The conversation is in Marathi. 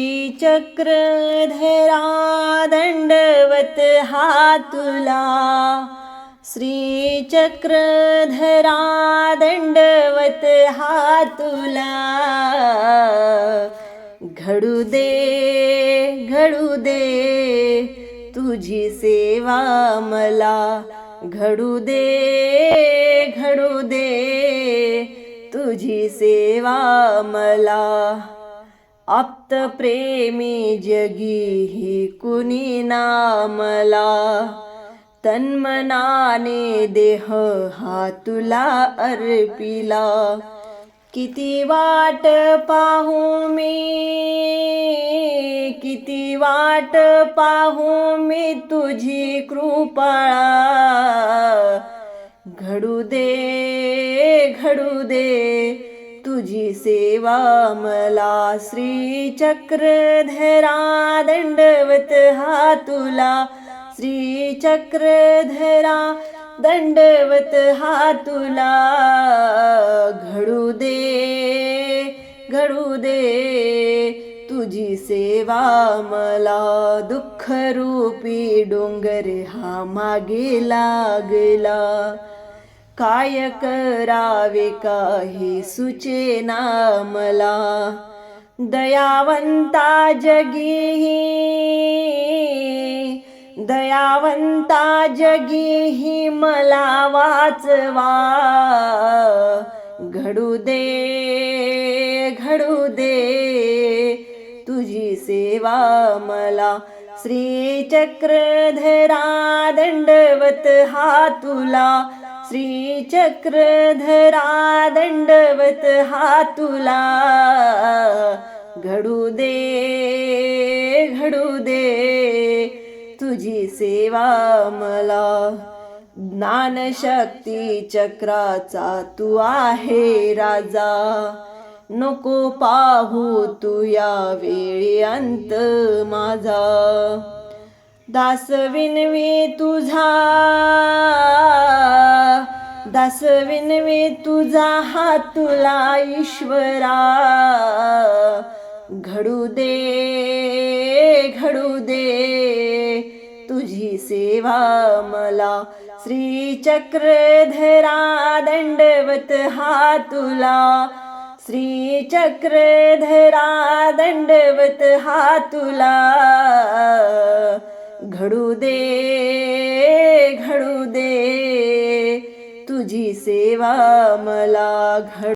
श्रीचक्रधरा दंडवत हा तुला, श्रीचक्रधरा दंडवत हा तुला. घडू दे तुझी सेवा मला, घडू दे तुझी सेवा मला. आप्त प्रेमी जगी ही कुणी ना मला, तन्मनाने देह हा तुला अर्पिला. किती वाट पाहू मी, किती वाट पाहू मी तुझी कृपा. घडू दे तुझी सेवा मला. श्रीचक्रधरा दंडवत हा तुला, श्रीचक्रधरा दंडवत हा तुला. घडू दे तुझी सेवा मला. दुःख रूपी डोंगर हा मागे लागला, काय करावे काही सुचेना मला. दयावंता जगी मला वाचवा. घडू दे तुझी सेवा मला. श्रीचक्रधरा दंडवत हा तुला, श्रीचक्रधरा दंडवत हा तुला. घडू दे तुझी सेवा मला. ज्ञानशक्ती चक्राचा तू आहे राजा, नको पाहू तू या वेळी अंत माझा. दास विनवी तुझा हात तुला ईश्वरा. घडू दे तुझी सेवा मला. श्रीचक्रधरा दंडवत हा तुला, श्रीचक्रधरा दंडवत हा तुला. घडू दे तुझी सेवा मला.